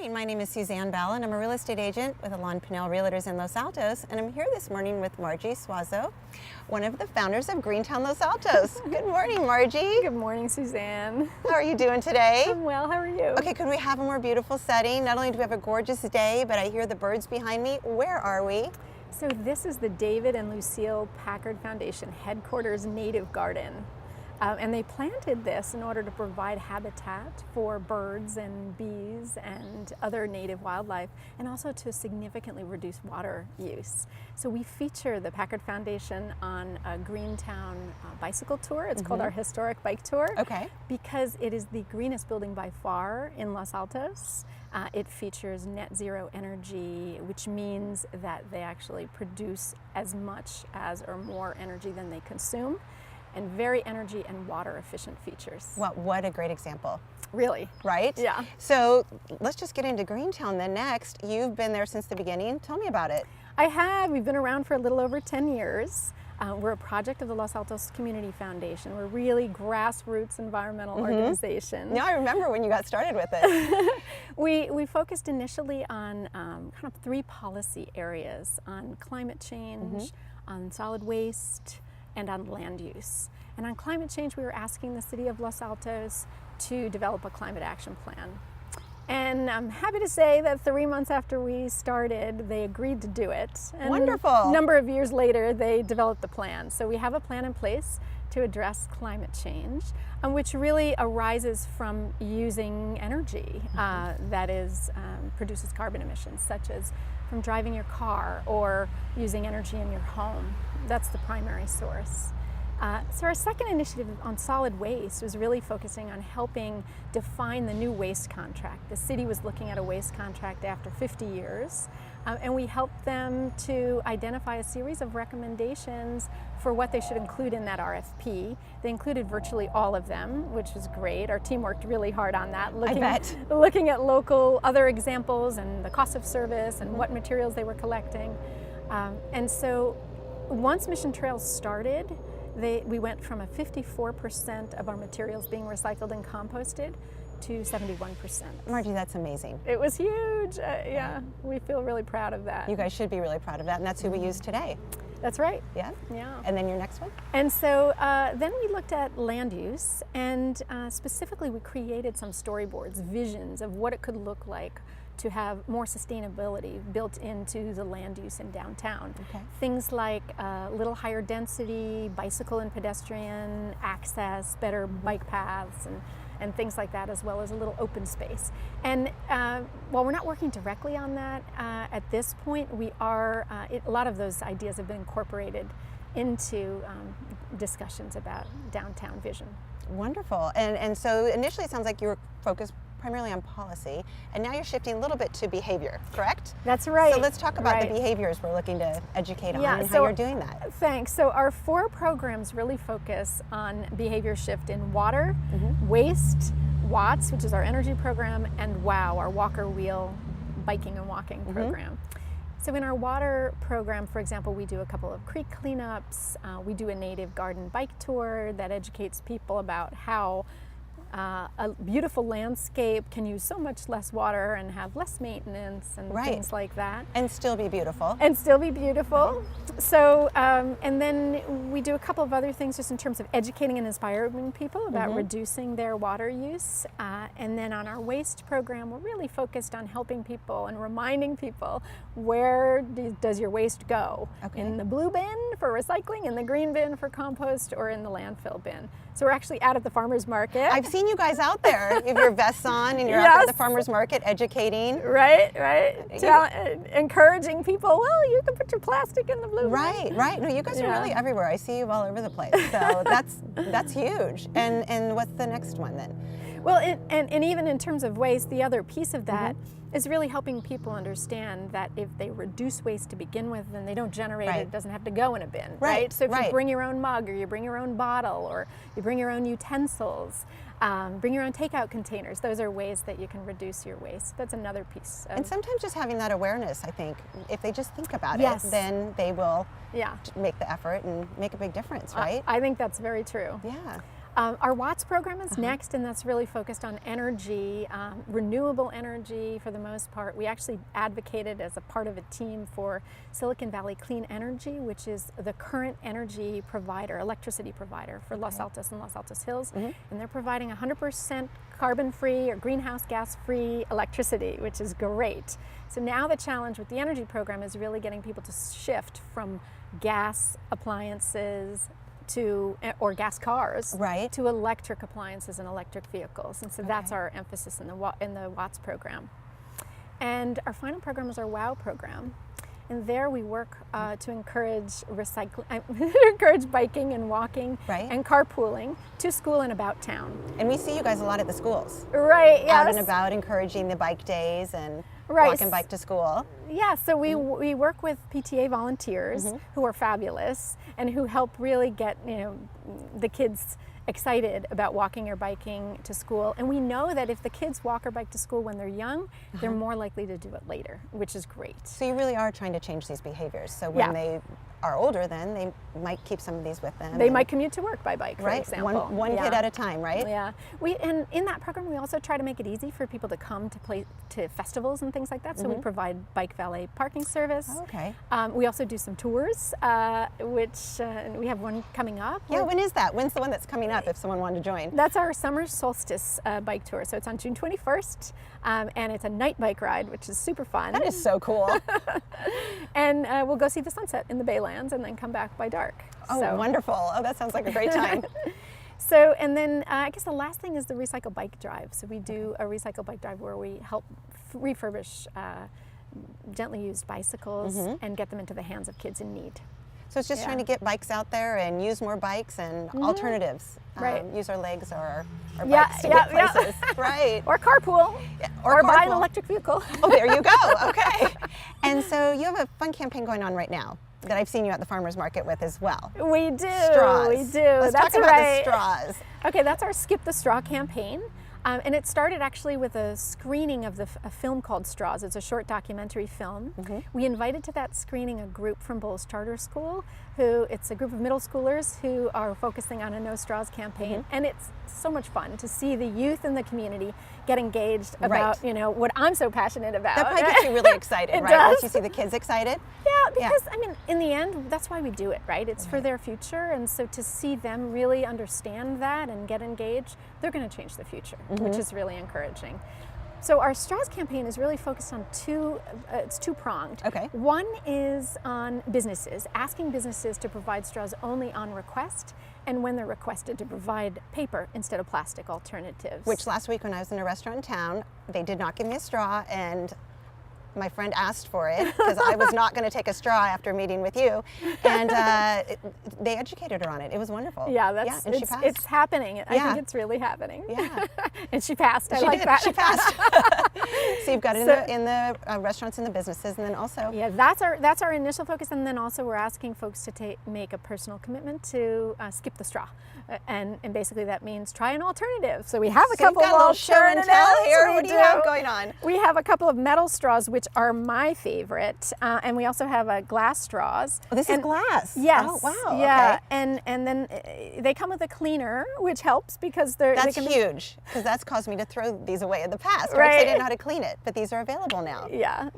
morning. My name is Suzanne Bell, and I'm a real estate agent with Alain Pinel Realtors in Los Altos, and I'm here this morning with Margie Suozzo, one of the founders of GreenTown Los Altos. Good morning, Margie. Good morning, Suzanne. How are you doing today? I'm well. How are you? Okay, could we have a more beautiful setting? Not only do we have a gorgeous day, but I hear the birds behind me. Where are we? So this is the David and Lucile Packard Foundation headquarters native garden. And they planted this in order to provide habitat for birds and bees and other native wildlife, and also to significantly reduce water use. So we feature the Packard Foundation on a GreenTown bicycle tour. It's called our Historic Bike Tour. Okay. Because it is the greenest building by far in Los Altos. It features net zero energy, which means that they actually produce as much as or more energy than they consume, and very energy and water efficient features. Well, what a great example. Really? Right? Yeah. So let's just get into GreenTown then next. You've been there since the beginning. Tell me about it. I have. We've been around for a little over 10 years. We're a project of the Los Altos Community Foundation. We're really grassroots environmental organization. Yeah, I remember when you got started with it. We focused initially on kind of three policy areas: on climate change, on solid waste, and on land use. And on climate change, we were asking the city of Los Altos to develop a climate action plan. And I'm happy to say that 3 months after we started, they agreed to do it. And Wonderful. a number of years later, they developed the plan. So we have a plan in place to address climate change, which really arises from using energy that produces carbon emissions, such as from driving your car or using energy in your home. That's the primary source. So our second initiative on solid waste was really focusing on helping define the new waste contract. The city was looking at a waste contract after 50 years, and we helped them to identify a series of recommendations for what they should include in that RFP. They included virtually all of them, which was great. Our team worked really hard on that, looking at local other examples and the cost of service and what materials they were collecting. And so once Mission Trails started, we went from a 54% of our materials being recycled and composted to 71%. Margie, that's amazing. It was huge. Yeah, we feel really proud of that. You guys should be really proud of that, and that's who we use today. That's right. Yeah? Yeah. And then your next one? And so then we looked at land use, and specifically we created some storyboards, visions of what it could look like to have more sustainability built into the land use in downtown. Okay. Things like a little higher density bicycle and pedestrian access, better bike paths, and things like that, as well as a little open space. And while we're not working directly on that at this point, we are, a lot of those ideas have been incorporated into discussions about downtown vision. Wonderful. And so initially it sounds like you were focused primarily on policy, and now you're shifting a little bit to behavior, correct? That's right. So let's talk about the behaviors we're looking to educate on and how you're doing that. Thanks. So our 4 programs really focus on behavior shift in water, waste, WATTS, which is our energy program, and WOW, our walker wheel biking and walking program. So in our water program, for example, we do a couple of creek cleanups. We do a native garden bike tour that educates people about how a beautiful landscape can use so much less water and have less maintenance and things like that. And still be beautiful. And still be beautiful. So, and then we do a couple of other things just in terms of educating and inspiring people about reducing their water use. And then on our waste program, we're really focused on helping people and reminding people, where does your waste go? In the blue bin for recycling, in the green bin for compost, or in the landfill bin. So we're actually out at the farmer's market. I've seen you guys out there. You have your vests on and you're out there at the farmer's market educating. Right. Encouraging people, well, you can put your plastic in the blue bin. Right. No, you guys are really everywhere. I see you all over the place. So that's huge. And what's the next one then? Well, and even in terms of waste, the other piece of that is really helping people understand that if they reduce waste to begin with, then they don't generate it. It doesn't have to go in a bin, right? So if you bring your own mug, or you bring your own bottle, or you bring your own utensils, bring your own takeout containers, those are ways that you can reduce your waste. That's another piece. And sometimes just having that awareness, I think, if they just think about it, then they will make the effort and make a big difference, right? I think that's very true. Yeah. Our Watts program is next, and that's really focused on energy, renewable energy for the most part. We actually advocated as a part of a team for Silicon Valley Clean Energy, which is the current energy provider, electricity provider for Los Altos and Los Altos Hills. And they're providing 100% carbon-free or greenhouse gas-free electricity, which is great. So now the challenge with the energy program is really getting people to shift from gas appliances or gas cars to electric appliances and electric vehicles. And so that's our emphasis in the Watts program. And our final program is our WOW program. And there we work to encourage encourage biking and walking and carpooling to school and about town. And we see you guys a lot at the schools. Right, yes. Out and about encouraging the bike days and walk and bike to school. Yeah, so we work with PTA volunteers who are fabulous and who help really get the kids excited about walking or biking to school. And we know that if the kids walk or bike to school when they're young, they're more likely to do it later, which is great. So you really are trying to change these behaviors. So when they are older, then they might keep some of these with them. They might commute to work by bike, for example. One kid at a time, right? Yeah. And in that program, we also try to make it easy for people to come to festivals and things like that. So we provide bike valet parking service. Okay. We also do some tours, which we have one coming up. Yeah, when is that? When's the one that's coming up if someone wanted to join? That's our summer solstice bike tour. So it's on June 21st, and it's a night bike ride, which is super fun. That is so cool. And we'll go see the sunset in the Baylands and then come back by dark. Oh, wonderful. Oh, that sounds like a great time. So, and then I guess the last thing is the recycle bike drive. So we do a recycle bike drive where we help refurbish gently used bicycles and get them into the hands of kids in need. So it's just trying to get bikes out there and use more bikes and alternatives. Use our legs or our bikes to get places. Right. Or carpool. Or buy an electric vehicle. Oh, there you go. Okay. And so you have a fun campaign going on right now that I've seen you at the farmers market with as well. We do. Straws. We do. Let's talk about the straws. Okay, that's our Skip the Straw campaign. And it started actually with a screening of a film called Straws. It's a short documentary film. We invited to that screening a group from Bowles Charter School, it's a group of middle schoolers who are focusing on a No Straws campaign. And it's so much fun to see the youth in the community get engaged about, what I'm so passionate about. That probably gets you really excited, right? Does. Once you see the kids excited. Yeah, because I mean, in the end, that's why we do it, right? It's for their future, and so to see them really understand that and get engaged, they're going to change the future, which is really encouraging. So our Straws campaign is really focused on it's two-pronged. Okay. One is on businesses, asking businesses to provide straws only on request, and when they're requested to provide paper instead of plastic alternatives. Which last week when I was in a restaurant in town, they did not give me a straw, and my friend asked for it because I was not going to take a straw after meeting with you, and they educated her on it. It was wonderful. Yeah, and she passed. It's happening. I think it's really happening. Yeah, and she passed. She did. That. She passed. So you've got it in the restaurants and the businesses, and then also that's our initial focus, and then also we're asking folks to make a personal commitment to skip the straw, and basically that means try an alternative. So we have a couple of alternatives. Show and tell here. What do you have going on? We have a couple of metal straws, which are my favorite, and we also have glass straws. Oh, this is glass. Yes. Oh, wow. Yeah, okay. and then they come with a cleaner, which helps because that's huge, because that's caused me to throw these away in the past. Right. I didn't know how to clean it, but these are available now. Yeah,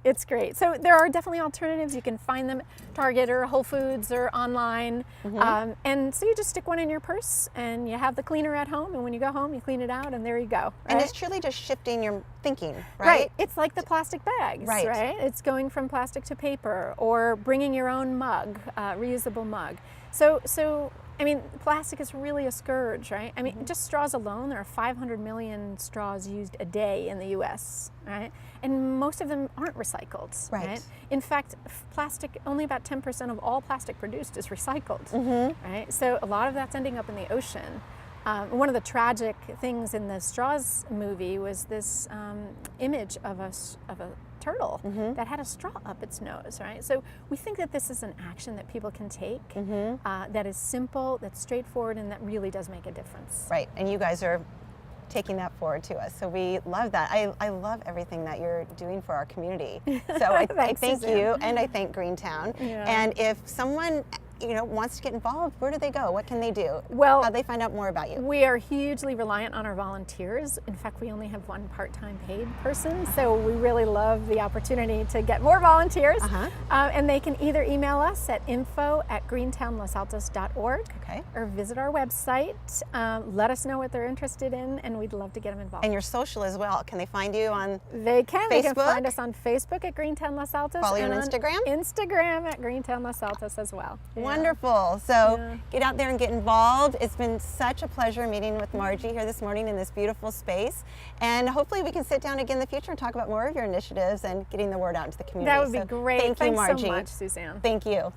it's great. So there are definitely alternatives. You can find them at Target or Whole Foods or online, and so you just stick one in your purse, and you have the cleaner at home, and when you go home, you clean it out, and there you go. Right? And it's truly just shifting your thinking, right? It's like the plastic bags, right? It's going from plastic to paper, or bringing your own mug, reusable mug. So I mean, plastic is really a scourge, right? I mean, just straws alone, there are 500 million straws used a day in the U.S., right? And most of them aren't recycled, right? In fact, plastic, only about 10% of all plastic produced is recycled, right? So a lot of that's ending up in the ocean. One of the tragic things in the Straws movie was this image of a turtle that had a straw up its nose, right? So we think that this is an action that people can take that is simple, that's straightforward, and that really does make a difference. Right, and you guys are taking that forward to us. So we love that. I love everything that you're doing for our community. So I thank you, and I thank GreenTown. Yeah. And if someone wants to get involved, where do they go? What can they do? Well, how do they find out more about you? We are hugely reliant on our volunteers. In fact, we only have one part-time paid person, so we really love the opportunity to get more volunteers. And they can either email us at info@greentownlosaltos.org or visit our website. Let us know what they're interested in, and we'd love to get them involved. And your social as well. Can they find you on They can. Facebook? They can find us on Facebook at GreenTown Los Altos. Follow you on and Instagram? Instagram at GreenTown Los Altos as well. Wonderful. So get out there and get involved. It's been such a pleasure meeting with Margie here this morning in this beautiful space. And hopefully we can sit down again in the future and talk about more of your initiatives and getting the word out into the community. That would be great. Thank you, Thanks Margie. so much, Suzanne. Thank you.